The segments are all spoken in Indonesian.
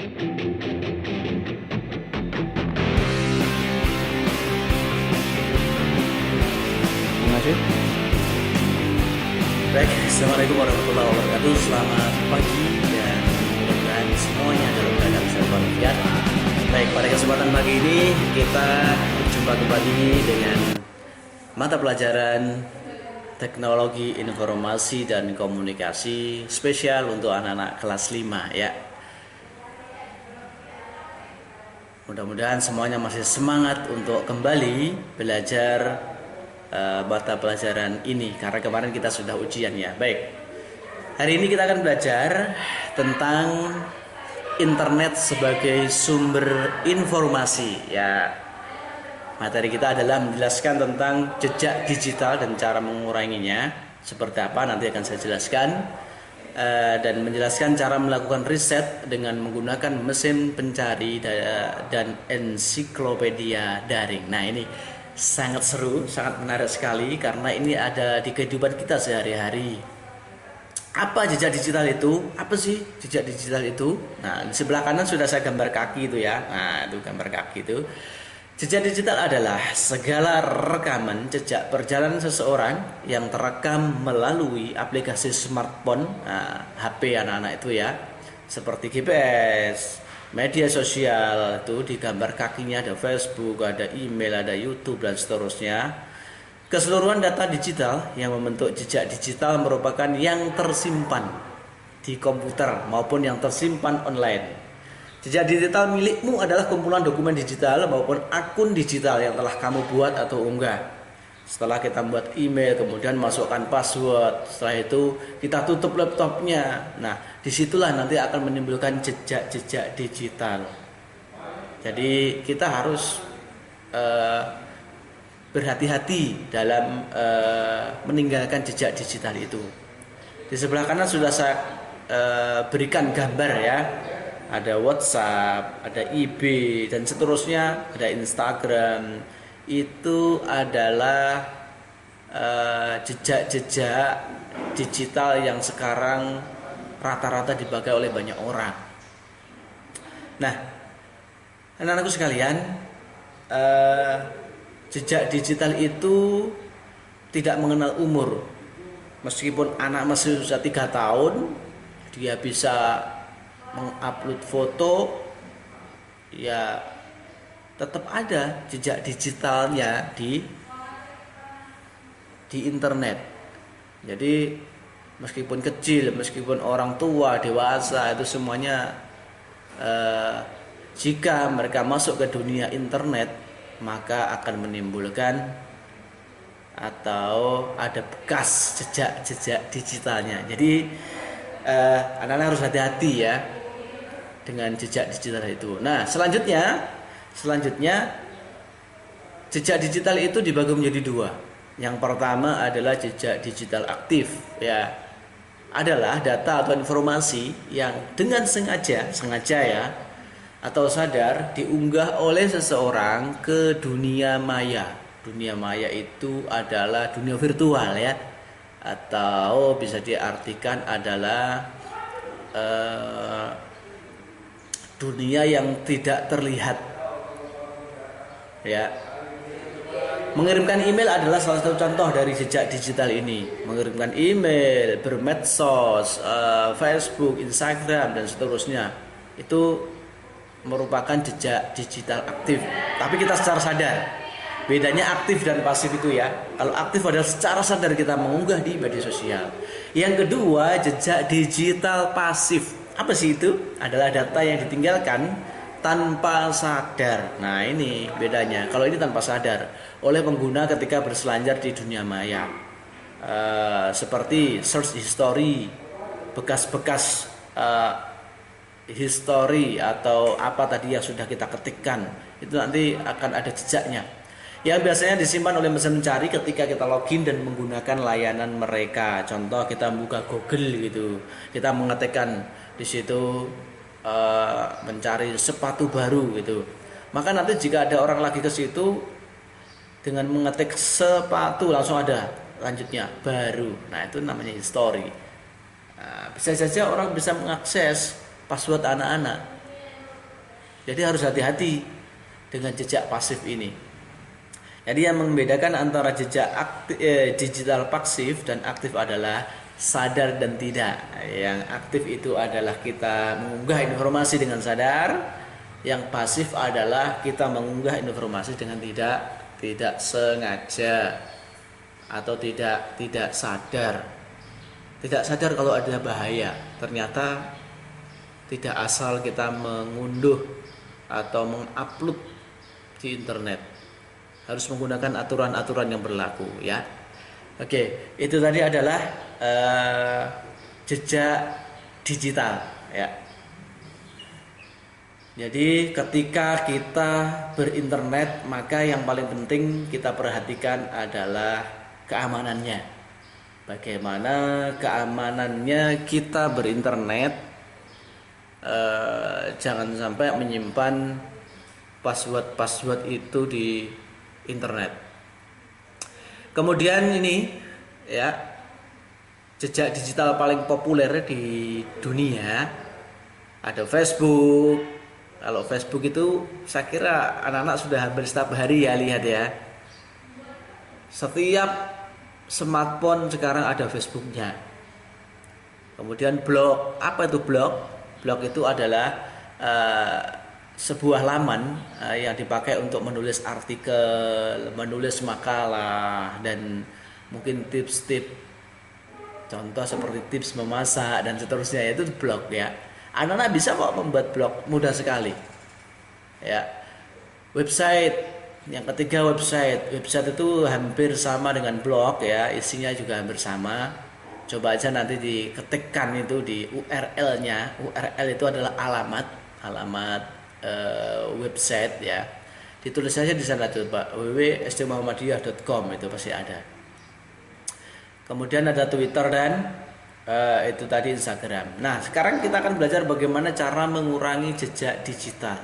Terima kasih. Baik, Assalamualaikum warahmatullahi wabarakatuh. Selamat pagi dan mudah-mudahan semuanya dalam keadaan sehat walafiat. Baik, pada kesempatan pagi ini kita berjumpa kembali dengan mata pelajaran Teknologi Informasi dan Komunikasi spesial untuk anak-anak kelas 5 ya. Mudah-mudahan semuanya masih semangat untuk kembali belajar mata pelajaran ini karena kemarin kita sudah ujian ya. Baik, hari ini kita akan belajar tentang internet sebagai sumber informasi ya. Materi kita adalah menjelaskan tentang jejak digital dan cara menguranginya seperti apa, nanti akan saya jelaskan, dan menjelaskan cara melakukan riset dengan menggunakan mesin pencari dan ensiklopedia daring. Nah, ini sangat seru, sangat menarik sekali karena ini ada di kehidupan kita sehari-hari. Apa jejak digital itu? Apa sih jejak digital itu? Nah, di sebelah kanan sudah saya gambar kaki itu ya. Nah, itu gambar kaki itu. Jejak digital adalah segala rekaman jejak perjalanan seseorang yang terekam melalui aplikasi smartphone, HP anak-anak itu ya, seperti GPS, media sosial. Itu di gambar kakinya ada Facebook, ada email, ada YouTube dan seterusnya. Keseluruhan data digital yang membentuk jejak digital merupakan yang tersimpan di komputer maupun yang tersimpan online. Jejak digital milikmu adalah kumpulan dokumen digital maupun akun digital yang telah kamu buat atau unggah. Setelah kita buat email, kemudian masukkan password, setelah itu kita tutup laptopnya. Nah, disitulah nanti akan menimbulkan jejak-jejak digital. Jadi kita harus berhati-hati dalam meninggalkan jejak digital itu. Di sebelah kanan sudah saya berikan gambar ya. Ada WhatsApp, ada IB dan seterusnya, ada Instagram. Itu adalah jejak-jejak digital yang sekarang rata-rata dipakai oleh banyak orang. Nah, anak-anakku sekalian, jejak digital itu tidak mengenal umur. Meskipun anak masih usia 3 tahun, dia bisa mengupload foto, ya tetap ada jejak digitalnya di internet. Jadi meskipun kecil, meskipun orang tua, dewasa, itu semuanya jika mereka masuk ke dunia internet maka akan menimbulkan atau ada bekas jejak digitalnya. Jadi anak-anak harus hati-hati ya dengan jejak digital itu. Nah, selanjutnya jejak digital itu dibagi menjadi 2. Yang pertama adalah jejak digital aktif ya. Adalah data atau informasi yang dengan sengaja ya atau sadar diunggah oleh seseorang ke dunia maya. Dunia maya itu adalah dunia virtual ya, atau bisa diartikan adalah dunia yang tidak terlihat ya. Mengirimkan email adalah salah satu contoh dari jejak digital ini. Mengirimkan email, bermedsos, Facebook, Instagram dan seterusnya, itu merupakan jejak digital aktif. Tapi kita secara sadar. Bedanya aktif dan pasif itu ya. Kalau aktif adalah secara sadar kita mengunggah di media sosial. Yang kedua, jejak digital pasif. Apa sih itu? Adalah data yang ditinggalkan tanpa sadar. Nah, ini bedanya. Kalau ini tanpa sadar oleh pengguna ketika berselancar di dunia maya. Seperti search history, bekas-bekas history atau apa tadi yang sudah kita ketikkan, itu nanti akan ada jejaknya. Yang biasanya disimpan oleh mesin mencari ketika kita login dan menggunakan layanan mereka. Contoh kita buka Google gitu, kita mengetikkan di situ mencari sepatu baru gitu. Maka nanti jika ada orang lagi ke situ dengan mengetik sepatu langsung ada lanjutnya baru. Nah, itu namanya history. Bisa saja orang bisa mengakses password anak-anak Jadi harus hati-hati dengan jejak pasif ini. Jadi yang membedakan antara jejak digital pasif dan aktif adalah sadar dan tidak. Yang aktif itu adalah kita mengunggah informasi dengan sadar. Yang pasif adalah kita mengunggah informasi dengan tidak sengaja atau tidak sadar. Tidak sadar kalau ada bahaya. Ternyata tidak asal kita mengunduh atau mengupload di internet, harus menggunakan aturan-aturan yang berlaku ya. Oke, itu tadi adalah jejak digital ya. Jadi ketika kita berinternet, maka yang paling penting kita perhatikan adalah keamanannya. Bagaimana keamanannya kita berinternet. Jangan sampai menyimpan password itu di internet. Kemudian ini ya, jejak digital paling populer di dunia ada Facebook. Kalau Facebook itu saya kira anak-anak sudah hampir setiap hari ya lihat ya. Setiap smartphone sekarang ada Facebooknya. Kemudian blog, apa itu blog? Blog itu adalah sebuah laman yang dipakai untuk menulis artikel, menulis makalah, dan mungkin tips-tips. Contoh seperti tips memasak dan seterusnya, itu blog ya. Anak-anak bisa kok membuat blog, mudah sekali. Ya. Website, yang ketiga website. Website itu hampir sama dengan blog ya, isinya juga hampir sama. Coba aja nanti diketikkan itu di URL-nya. URL itu adalah alamat website ya. Ditulis saja di sana coba www.sdmuhammadiyah.com, itu pasti ada. Kemudian ada Twitter dan itu tadi Instagram. Nah, sekarang kita akan belajar bagaimana cara mengurangi jejak digital.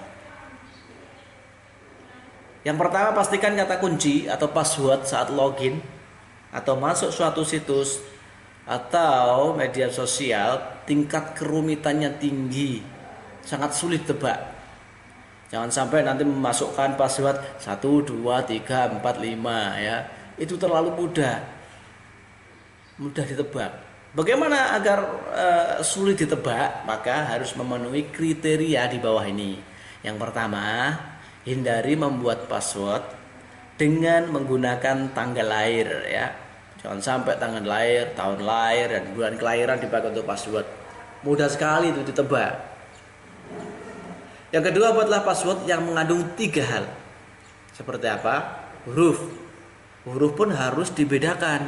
Yang pertama, pastikan kata kunci atau password saat login atau masuk suatu situs atau media sosial tingkat kerumitannya tinggi, sangat sulit tebak. Jangan sampai nanti memasukkan password 1, 2, 3, 4, 5 ya. Itu terlalu mudah ditebak. Bagaimana agar sulit ditebak? Maka harus memenuhi kriteria di bawah ini. Yang pertama, hindari membuat password dengan menggunakan tanggal lahir ya. Jangan sampai tanggal lahir, tahun lahir, dan bulan kelahiran dipakai untuk password. Mudah sekali itu ditebak. Yang kedua, buatlah password yang mengandung 3 hal. Seperti apa? Huruf. Huruf pun harus dibedakan.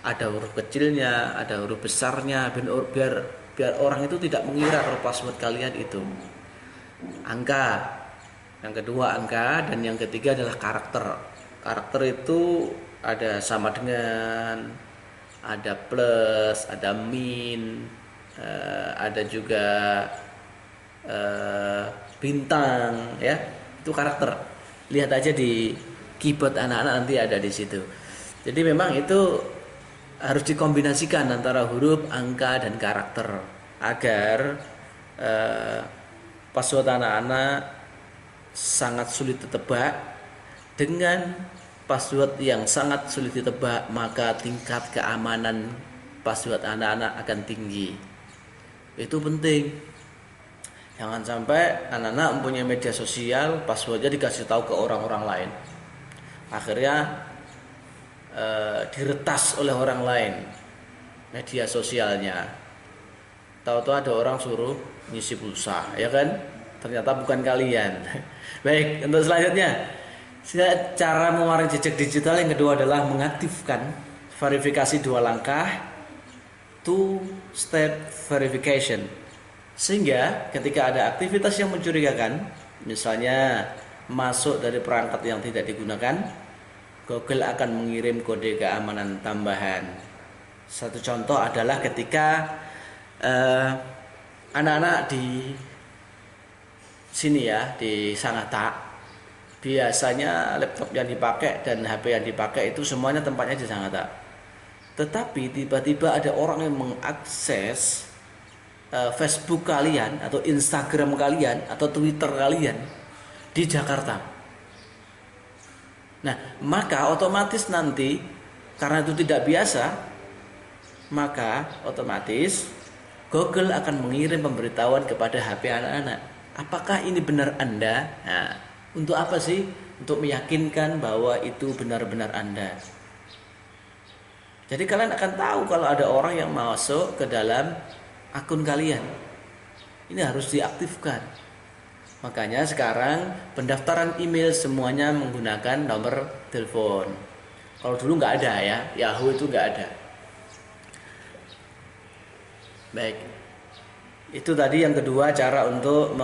Ada huruf kecilnya, ada huruf besarnya, biar orang itu tidak mengira kalau password kalian itu. Angka. Yang kedua angka, dan yang ketiga adalah karakter. Karakter itu ada sama dengan, ada plus, ada min, ada juga bintang ya. Itu karakter. Lihat aja di keyboard anak-anak, nanti ada di situ. Jadi memang itu harus dikombinasikan antara huruf, angka, dan karakter agar password anak-anak sangat sulit ditebak. Dengan password yang sangat sulit ditebak, maka tingkat keamanan password anak-anak akan tinggi. Itu penting. Jangan sampai anak-anak mempunyai media sosial, passwordnya dikasih tahu ke orang-orang lain. Akhirnya diretas oleh orang lain media sosialnya. Tahu-tahu ada orang suruh ngisi pulsa, ya kan? Ternyata bukan kalian. Baik, untuk selanjutnya, cara mengurangi jejak digital yang kedua adalah mengaktifkan verifikasi 2 langkah, 2-step verification. Sehingga ketika ada aktivitas yang mencurigakan, misalnya masuk dari perangkat yang tidak digunakan, Google akan mengirim kode keamanan tambahan. Satu contoh adalah ketika anak-anak di sini ya, di Sangatta, biasanya laptop yang dipakai dan HP yang dipakai itu semuanya tempatnya di Sangatta. Tetapi tiba-tiba ada orang yang mengakses Facebook kalian atau Instagram kalian atau Twitter kalian di Jakarta. Nah, maka otomatis nanti karena itu tidak biasa, maka otomatis Google akan mengirim pemberitahuan kepada HP anak-anak. Apakah ini benar Anda? Nah, untuk apa sih? Untuk meyakinkan bahwa itu benar-benar Anda. Jadi kalian akan tahu kalau ada orang yang masuk ke dalam akun kalian. Ini harus diaktifkan. Makanya sekarang pendaftaran email semuanya menggunakan nomor telepon. Kalau dulu nggak ada ya, Yahoo itu nggak ada. Baik, itu tadi yang kedua cara untuk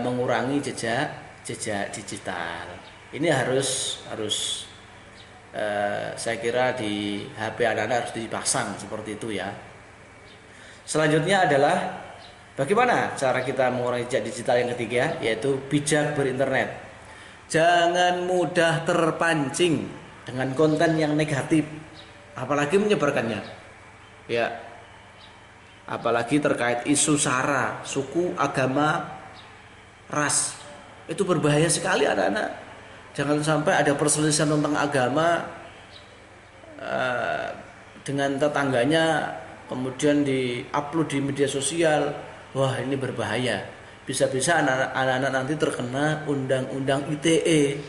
mengurangi jejak digital. Ini harus saya kira di HP anak-anak harus dipasang seperti itu ya. Selanjutnya adalah bagaimana cara kita mengurangi jejak digital yang ketiga, yaitu bijak berinternet. Jangan mudah terpancing dengan konten yang negatif, apalagi menyebarkannya. Ya, apalagi terkait isu sara, suku, agama, ras. Itu berbahaya sekali anak-anak. Jangan sampai ada perselisihan tentang agama dengan tetangganya, kemudian di-upload di media sosial. Wah, ini berbahaya. Bisa-bisa anak-anak nanti terkena undang-undang ITE,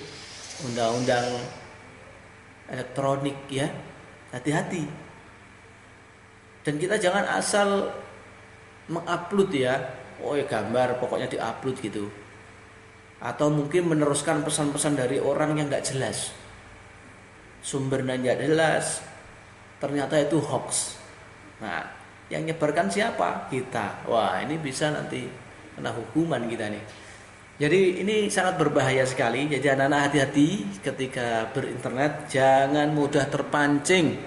undang-undang elektronik ya. Hati-hati. Dan kita jangan asal mengupload ya. Oh ya, gambar pokoknya diupload gitu. Atau mungkin meneruskan pesan-pesan dari orang yang nggak jelas. Sumbernya nggak jelas. Ternyata itu hoax. Nah, yang nyebarkan siapa? Kita. Wah, ini bisa nanti kena hukuman kita nih. Jadi ini sangat berbahaya sekali. Jadi anak-anak hati-hati ketika berinternet. Jangan mudah terpancing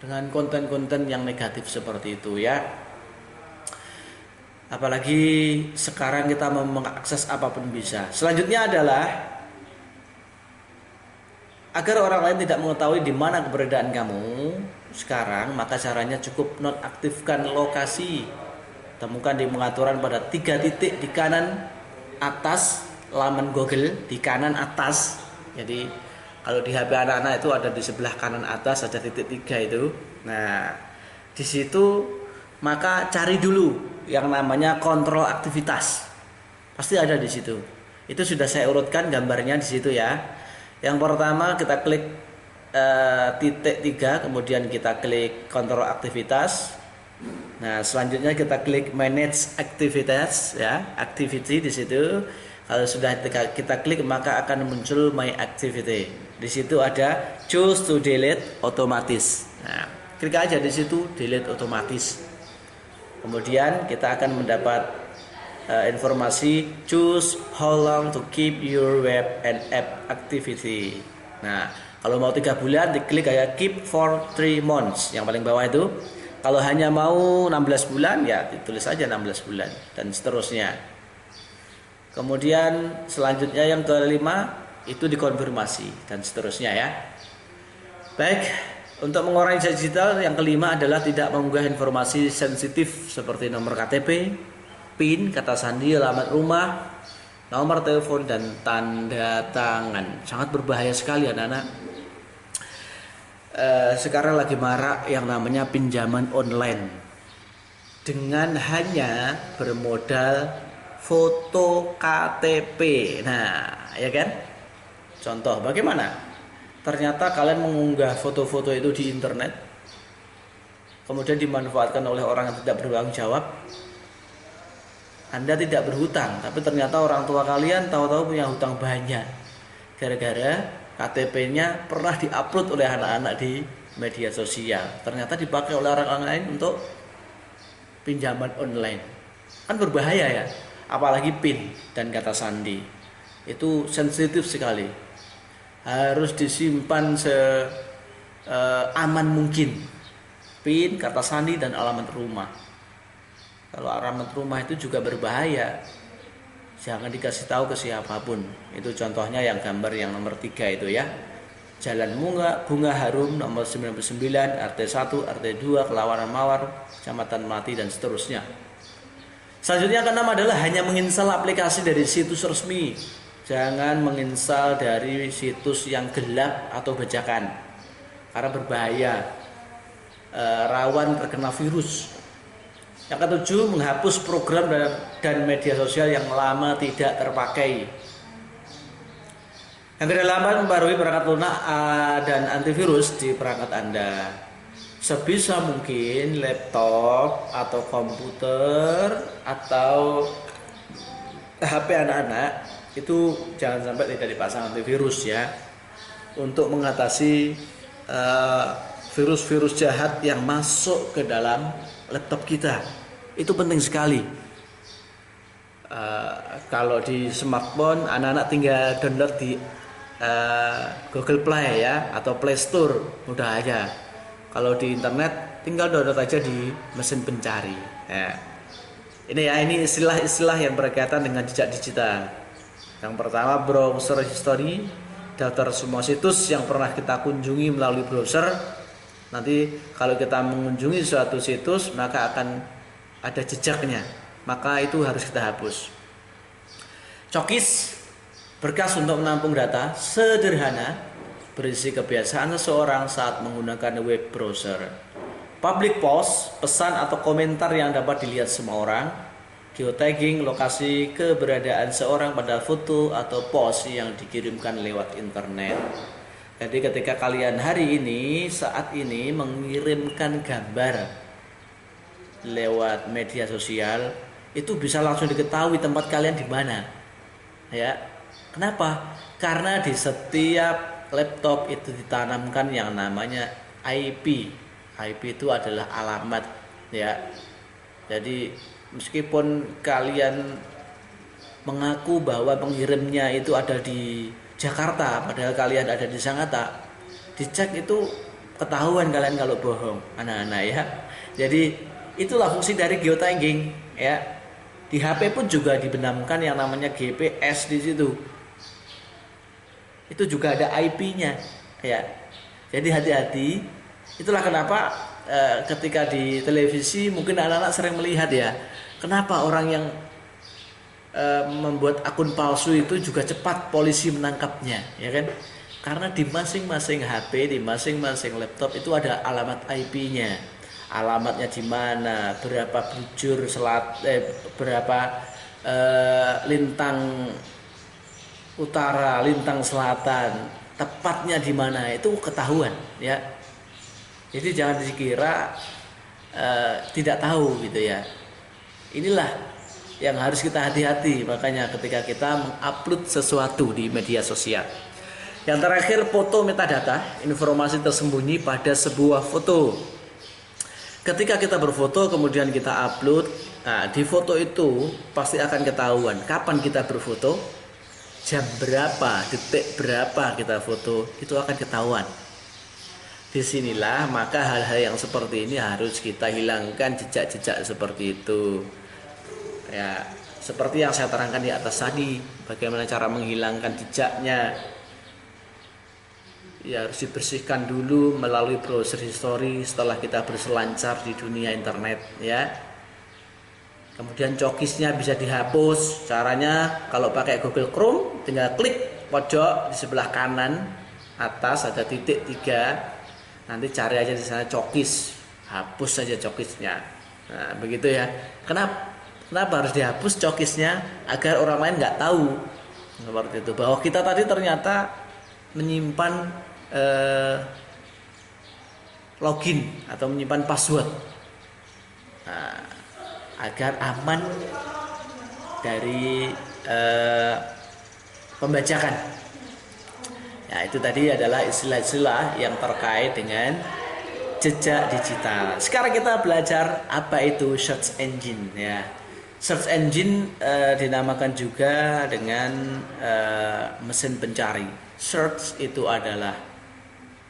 dengan konten-konten yang negatif seperti itu ya. Apalagi sekarang kita mau mengakses apapun bisa. Selanjutnya adalah agar orang lain tidak mengetahui di mana keberadaan kamu sekarang, maka caranya cukup nonaktifkan lokasi. Temukan di pengaturan pada 3 titik di kanan atas laman Google, di kanan atas. Jadi kalau di HP anak-anak itu ada di sebelah kanan atas ada titik 3 itu. Nah, di situ maka cari dulu yang namanya kontrol aktivitas. Pasti ada di situ. Itu sudah saya urutkan gambarnya di situ ya. Yang pertama kita klik titik 3, kemudian kita klik kontrol aktivitas. Nah, selanjutnya kita klik manage aktivitas ya, activity di situ. Kalau sudah kita klik maka akan muncul my activity. Di situ ada choose to delete otomatis. Nah, klik aja di situ delete otomatis. Kemudian kita akan mendapat informasi choose how long to keep your web and app activity. Nah, kalau mau 3 bulan diklik kayak keep for 3 months yang paling bawah itu. Kalau hanya mau 16 bulan ya ditulis aja 16 bulan dan seterusnya. Kemudian selanjutnya yang kelima itu dikonfirmasi dan seterusnya ya. Baik, untuk mengurangi jejak digital yang kelima adalah tidak mengunggah informasi sensitif seperti nomor KTP, PIN, kata sandi, alamat rumah, nomor telepon dan tanda tangan. Sangat berbahaya sekali anak-anak. Sekarang lagi marak yang namanya pinjaman online dengan hanya bermodal foto KTP. Nah, ya kan? Contoh bagaimana? Ternyata kalian mengunggah foto-foto itu di internet, kemudian dimanfaatkan oleh orang yang tidak bertanggung jawab. Anda tidak berhutang, tapi ternyata orang tua kalian tahu-tahu punya hutang banyak. Gara-gara KTP-nya pernah diupload oleh anak-anak di media sosial. Ternyata dipakai oleh orang lain untuk pinjaman online. Kan berbahaya ya. Apalagi PIN dan kata sandi. Itu sensitif sekali. Harus disimpan aman mungkin. PIN, kata sandi dan alamat rumah. Kalau alamat rumah itu juga berbahaya. Jangan dikasih tahu ke siapapun. Itu contohnya yang gambar yang nomor 3 itu ya. Jalan Bunga Harum nomor 99, RT 1, RT 2, Kelawaran Mawar, Kecamatan Melati, dan seterusnya. Selanjutnya yang keenam adalah hanya menginstal aplikasi dari situs resmi. Jangan menginstal dari situs yang gelap atau bajakan, karena berbahaya, rawan terkena virus. Yang ketujuh, menghapus program dan media sosial yang lama tidak terpakai. Yang kedelapan, membarui perangkat lunak dan antivirus di perangkat Anda. Sebisa mungkin laptop atau komputer atau HP anak-anak itu jangan sampai tidak dipasang antivirus ya, untuk mengatasi virus-virus jahat yang masuk ke dalam laptop kita. Itu penting sekali. Kalau di smartphone anak-anak tinggal download di Google Play ya, atau Play Store, mudah aja. Kalau di internet tinggal download aja di mesin pencari ya. Ini istilah-istilah yang berkaitan dengan jejak digital. Yang pertama, browser history, daftar semua situs yang pernah kita kunjungi melalui browser. Nanti kalau kita mengunjungi suatu situs, maka akan ada jejaknya, maka itu harus kita hapus. Cokis, berkas untuk menampung data sederhana, berisi kebiasaan seseorang saat menggunakan web browser. Public post, pesan atau komentar yang dapat dilihat semua orang. Geotagging, lokasi keberadaan seorang pada foto atau post yang dikirimkan lewat internet. Jadi ketika kalian hari ini, saat ini mengirimkan gambar lewat media sosial, itu bisa langsung diketahui tempat kalian di mana. Ya. Kenapa? Karena di setiap laptop itu ditanamkan yang namanya IP. IP itu adalah alamat ya. Jadi meskipun kalian mengaku bahwa pengirimnya itu ada di Jakarta, padahal kalian ada di Sangatta, dicek itu ketahuan kalian kalau bohong, anak-anak ya. Jadi itulah fungsi dari geotagging ya. Di HP pun juga dibenamkan yang namanya GPS di situ. Itu juga ada IP-nya ya. Jadi hati-hati. Itulah kenapa ketika di televisi mungkin anak-anak sering melihat ya, kenapa orang yang membuat akun palsu itu juga cepat polisi menangkapnya, ya kan? Karena di masing-masing HP, di masing-masing laptop itu ada alamat IP-nya. Alamatnya di mana, berapa bujur berapa lintang utara, lintang selatan, tepatnya di mana itu ketahuan, ya. Jadi jangan dikira tidak tahu gitu ya. Inilah yang harus kita hati-hati, makanya ketika kita mengupload sesuatu di media sosial. Yang terakhir, foto metadata, informasi tersembunyi pada sebuah foto. Ketika kita berfoto kemudian kita upload, nah, di foto itu pasti akan ketahuan kapan kita berfoto, jam berapa, detik berapa kita foto, itu akan ketahuan. Disinilah maka hal-hal yang seperti ini harus kita hilangkan, jejak-jejak seperti itu. Ya, seperti yang saya terangkan di atas tadi, bagaimana cara menghilangkan jejaknya. Ya, harus dibersihkan dulu melalui browser history setelah kita berselancar di dunia internet ya. Kemudian cokisnya bisa dihapus. Caranya kalau pakai Google Chrome tinggal klik pojok di sebelah kanan atas ada titik 3. Nanti cari aja di sana cokis, hapus saja cokisnya. Nah, begitu ya. Kenapa harus dihapus cokisnya? Agar orang lain nggak tahu seperti itu, bahwa kita tadi ternyata menyimpan login atau menyimpan password. Nah, agar aman dari pembajakan. Ya, itu tadi adalah istilah-istilah yang terkait dengan jejak digital. Sekarang kita belajar apa itu search engine ya. Search engine dinamakan juga dengan mesin pencari. Search itu adalah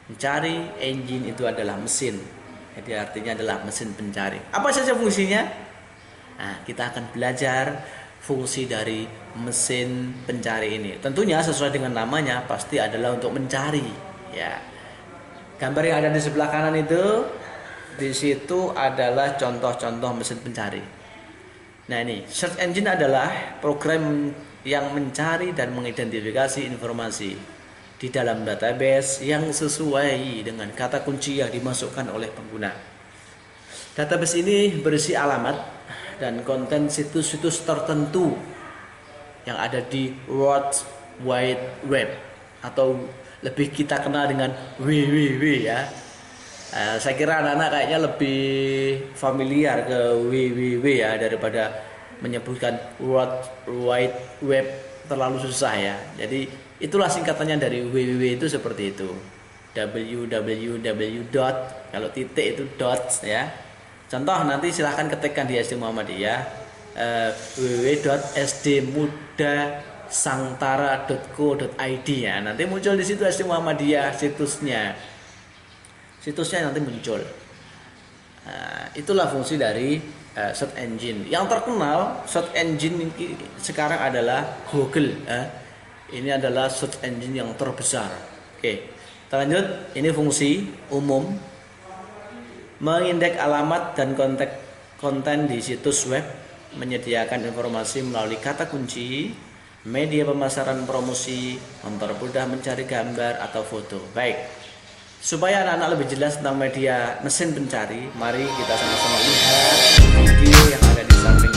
mencari, engine itu adalah mesin. Jadi artinya adalah mesin pencari. Apa saja fungsinya? Nah, kita akan belajar fungsi dari mesin pencari ini. Tentunya sesuai dengan namanya pasti adalah untuk mencari. Ya. Gambar yang ada di sebelah kanan itu, di situ adalah contoh-contoh mesin pencari. Nah ini, search engine adalah program yang mencari dan mengidentifikasi informasi di dalam database yang sesuai dengan kata kunci yang dimasukkan oleh pengguna. Database ini berisi alamat dan konten situs-situs tertentu yang ada di World Wide Web atau lebih kita kenal dengan www ya. Saya kira anak-anak kayaknya lebih familiar ke www ya daripada menyebutkan World Wide Web, terlalu susah ya. Jadi itulah singkatannya dari www itu seperti itu. www. Kalau titik itu dot ya. Contoh nanti silahkan ketikkan di SD Muhammadiyah www.sdmudasangtara.co.id ya. Nanti muncul di situ SD Muhammadiyah situsnya. Situsnya nanti muncul. Itulah fungsi dari search engine. Yang terkenal search engine ini sekarang adalah Google. Ini adalah search engine yang terbesar. Oke, kita lanjut. Ini fungsi umum, mengindeks alamat dan konten di situs web, menyediakan informasi melalui kata kunci, media pemasaran promosi, mempermudah mencari gambar atau foto. Baik, supaya anak-anak lebih jelas tentang media mesin pencari, mari kita sama-sama lihat video yang ada di samping